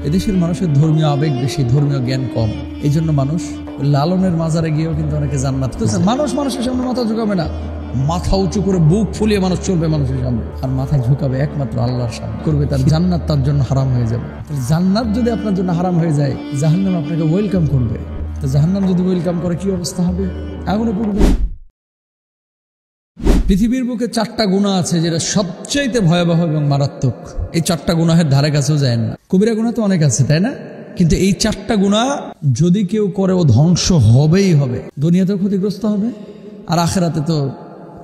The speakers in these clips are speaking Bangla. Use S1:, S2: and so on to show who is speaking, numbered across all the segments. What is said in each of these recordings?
S1: এদেশের মানুষের ধর্মীয় আবেগ বেশি, ধর্মীয় জ্ঞান কম। এই জন্য মানুষ লালনের মাজারে গিয়েও কিন্তু অনেকে জান্নাত খুঁজছে। মানুষের সামনে মাথা ঝুঁকাবে না, মাথা উঁচু করে বুক ফুলিয়ে মানুষ চলবে মানুষের সামনে, আর মাথা ঝুঁকাবে একমাত্র আল্লাহর সামনে। করবে তার জান্নাত তার জন্য হারাম হয়ে যাবে। জান্নাত যদি আপনার জন্য হারাম হয়ে যায়, জাহান্নাম আপনাকে ওয়েলকাম করবে। তো জাহান্নাম যদি ওয়েলকাম করে কি অবস্থা হবে? আগুনে পড়বে। পৃথিবীর বুকে 4টা গুনাহ আছে যেটা সবচাইতে ভয়াবহ এবং মারাত্মক। এই 4টা গুনাহের ধারে কাছেও যায় না। কবিরা গুনাহ তো অনেক আছে, তাই না? কিন্তু এই 4টা গুনাহ যদি কেউ করে ও ধ্বংস হবেই হবে। দুনিয়াতেও ক্ষতিগ্রস্ত হবে, আর আখেরাতে তো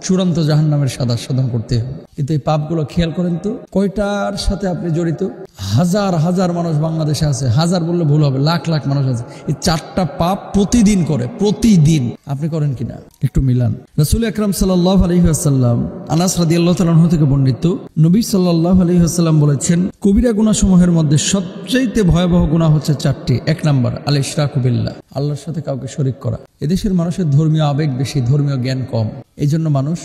S1: চূড়ান্ত জাহান্নামের সাধন করতে হবে। কিন্তু এই পাপগুলো খেয়াল করেন তো, কয়টার সাথে আপনি জড়িত? হাজার হাজার মানুষ বাংলাদেশে আছে, হাজার বললে ভুল হবে, লাখ লাখ মানুষ আছে। এই 4টা পাপ প্রতিদিন করে, প্রতিদিন। আপনি করেন কিনা একটু মিলান। রাসূল আকরাম সাল্লাল্লাহু আলাইহি ওয়াসাল্লাম, আনাস রাদিয়াল্লাহু তাআলা আনহু থেকে বর্ণিত, নবী সাল্লাল্লাহু আলাইহি ওয়াসাল্লাম বলেছেন, কবিরা গুনাহ সমূহের মধ্যে সবচেয়ে ভয়াবহ গুনাহ হচ্ছে 4টি। 1 নাম্বার আল ইশরাকু বিল্লাহ, আল্লাহর সাথে কাউকে শরীক করা। এদেশের মানুষের ধর্মীয় আবেগ বেশি, ধর্মীয় জ্ঞান কম। এই জন্য মানুষ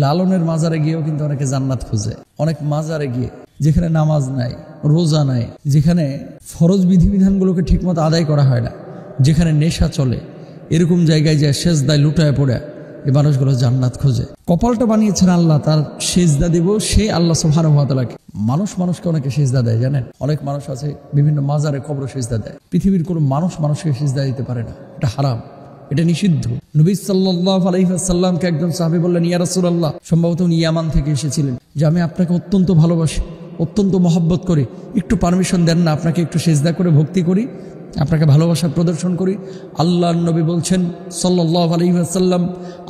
S1: লালনের মাজারে গিয়েও কিন্তু অনেকে জান্নাত খুঁজে। অনেক মাজারে গিয়ে, যেখানে নামাজ নাই, রোজা নাই, যেখানে ফরজ বিধিবিধানগুলোকে ঠিকমতো আদায় করা হয় না, যেখানে নেশা চলে, এরকম জায়গায় যায় সেজদায় লুটায় পড়ে এই মানুষগুলো জান্নাত খোঁজে। কপালটা বানিয়েছেন আল্লাহ, তার সেজদা দিব সে আল্লাহ সুবহানাহু ওয়া তাআলাকে। মানুষকে অনেকে সেজদা দেয়, জানেন? অনেক মানুষ আছে বিভিন্ন মাজারে কবর সেজদা দেয়। পৃথিবীর কোনো মানুষকে সেজদা দিতে পারে না, এটা হারাম, এটা নিষিদ্ধ। নবী সাল্লাল্লাহু আলাইহি ওয়াসাল্লামকে একজন সাহাবী বললেন, ইয়া রাসূলুল্লাহ, সম্ভবত উনি ইয়ামান থেকে এসেছিলেন, যে আমি আপনাকে অত্যন্ত ভালোবাসি, অত্যন্ত মহব্বত করি, একটু পারমিশন দেন না আপনাকে একটু সেজদা করে ভক্তি করি, আপনাকে ভালোবাসা প্রদর্শন করি। আল্লাহর নবী বলছেন সাল্লাল্লাহু আলাইহি ওয়াসাল্লাম,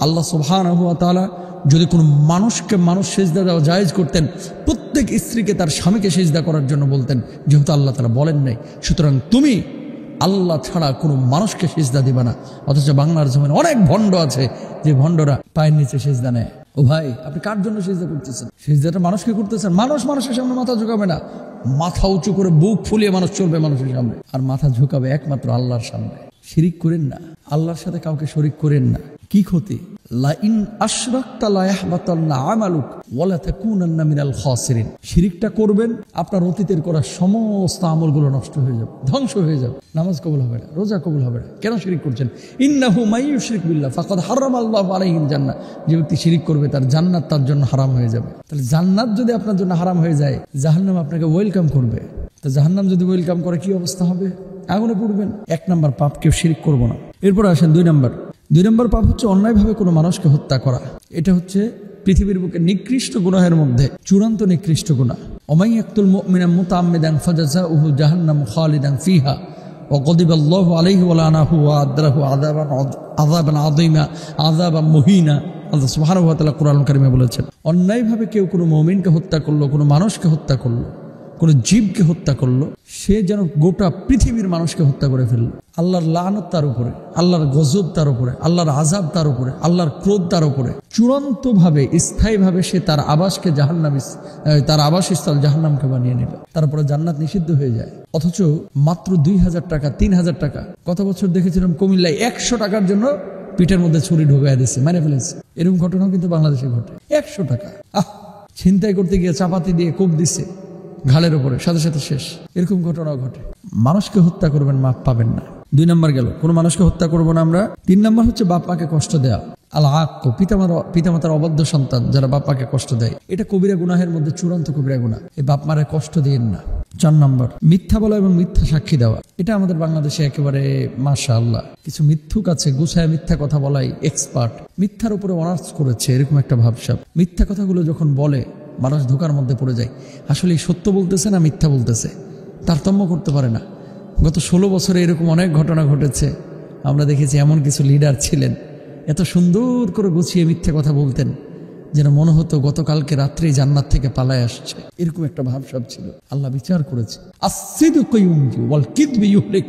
S1: আল্লাহ সুবহানাহু ওয়া তাআলা যদি কোনো মানুষকে সেজদা দেওয়া জায়েজ করতেন, প্রত্যেক স্ত্রীকে তার স্বামীকে সেজদা করার জন্য বলতেন, যেহেতু আল্লাহ তাআলা বলেন নাই, সুতরাং তুমি আল্লাহ ছাড়া কোনো মানুষকে সেজদা দিবা না। অথচ বাংলার জমিনে অনেক ভণ্ড আছে, যে ভণ্ডরা পায়ের নিচে সেজদা নেয়। ও ভাই, আপনি কার জন্য সেজদা করতেছেন? সেজদাটা মানুষকে করতেছেন। মানুষের সামনে মাথা ঝুঁকাবে না, মাথা উঁচু করে বুক ফুলিয়ে মানুষ চলবে মানুষের সামনে, আর মাথা ঝুঁকাবে একমাত্র আল্লাহর সামনে। শিরিক করেন না, আল্লাহর সাথে কাউকে শরীক করেন না। কি ক্ষতি? লা ইন আশরাকতা লা ইয়াহবাতান্না আমালুক ওয়া লা তাকুনান্না মিনাল খাসিরিন। শিরিকটা করবেন, আপনার অতীতের করা সমস্ত আমলগুলো নষ্ট হয়ে যাবে, ধ্বংস হয়ে যাবে। নামাজ কবুল হবে না, রোজা কবুল হবে না। কেন শিরিক করছেন? ইন্নাহু মাইয়ুশরিক বিল্লাহ ফাকাদ হারামাল্লাহু আলাইহিল জান্নাহ। যে ব্যক্তি শিরিক করবে তার জান্নাত তার জন্য হারাম হয়ে যাবে। তাহলে জান্নাত যদি আপনার জন্য হারাম হয়ে যায়, জাহান্নাম আপনাকে ওয়েলকাম করবে। তো জাহান্নাম যদি ওয়েলকাম করে কি অবস্থা হবে? আগুনে পড়বেন। 1 নাম্বার পাপ, কেউ শিরিক করবো না। এরপর আসেন 2 নম্বর পাপ হচ্ছে অন্যায়ভাবে কোনো মানুষকে হত্যা করা। এটা হচ্ছে পৃথিবীর বুকে নিকৃষ্ট গুনাহের মধ্যে চূড়ান্ত নিকৃষ্ট গুনাহ। ওমাই ইয়াকতুল মুমিনা মুতাআম্মিদান ফাজাযাউহু জাহান্নামু খালিদান ফিহা ওয়া গাদিবাল্লাহু আলাইহি ওয়া লানাহু ওয়া আদরাহু আযাবান আযীমা আযাবান মুহিনা। আল্লাহ সুবহানাহু ওয়া তাআলা কুরআনুল কারীমে বলেছেন, অন্যায়ভাবে কেউ কোনো মুমিনকে হত্যা করলো, কোনো মানুষকে হত্যা করলো, কোনো জীবকে হত্যা করলো, সে যেন গোটা পৃথিবীর মানুষকে হত্যা করে ফেললো। আল্লাহর লানত তার উপরে, আল্লাহর গজব তার উপরে, আল্লাহর আযাব তার উপরে, আল্লাহর ক্রোধ তার উপরে। চূড়ান্তভাবে, স্থায়ীভাবে সে তার আবাসকে তার আবাসস্থল জাহান্নামকে বানিয়ে নিল। তারপরে জান্নাত নিষিদ্ধ হয়ে যায়। অথচ মাত্র 2000 টাকা, 3000 টাকা, গত বছর দেখেছিলাম কুমিল্লায় 100 টাকার জন্য পিঠের মধ্যে ছুরি ঢোকায় দিচ্ছে, মেরে ফেলেছে। এরকম ঘটনাও কিন্তু বাংলাদেশে ঘটে। 100 টাকা ছিনতাই করতে গিয়ে চাপাতি দিয়ে কোপ দিচ্ছে ঘাড়ের উপরে, সাথে সাথে শেষ। এরকম ঘটনাও ঘটে। মানুষকে হত্যা করবেন, মাপ পাবেন না। 2 নম্বর গেল, কোনো মানুষকে হত্যা করবো না আমরা। 3 নম্বর হচ্ছে বাপ মাকে কষ্ট দেয়া। আল আক্ক, পিতামাতার অবাধ্য সন্তান যারা বাপ মাকে কষ্ট দেয়, এটা কবিরা গুনাহের মধ্যে চূড়ান্ত কবিরা গুনাহ। এই বাপ মারে কষ্ট দিয়েন না। 4 নম্বর মিথ্যা বলা এবং মিথ্যা সাক্ষী দেওয়া। এটা আমাদের বাংলাদেশে একেবারে মাশাআল্লাহ কিছু মিথ্যুক আছে, গুছায় মিথ্যা কথা বলাই এক্সপার্ট, মিথ্যার উপরে অনার্স করেছে, এরকম একটা ভাবসাব। মিথ্যা কথাগুলো যখন বলে মানুষ ধোকার মধ্যে পড়ে যায়। আসলে সত্য বলতেছে না মিথ্যা বলতেছে, তারতম্য করতে পারে না। গত 16 বছরে এরকম অনেক ঘটনা ঘটেছে। আমরা দেখেছি এমন কিছু লিডার ছিলেন, এত সুন্দর করে গুছিয়ে মিথ্যে কথা বলতেন যেন মনে হতো গতকালকে রাত্রেই জান্নাত থেকে পালায় আসছে। এরকম একটা ভাবসাব ছিল। আল্লাহ বিচার করেছে, as-sidqu yunji wal kidbu yuhlik।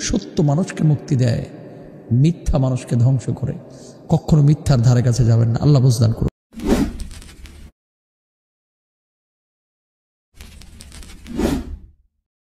S1: সত্য মানুষকে মুক্তি দেয়, মিথ্যা মানুষকে ধ্বংস করে। কখনো মিথ্যার ধারে কাছে যাবেন না। আল্লাহ বুঝদান করুন।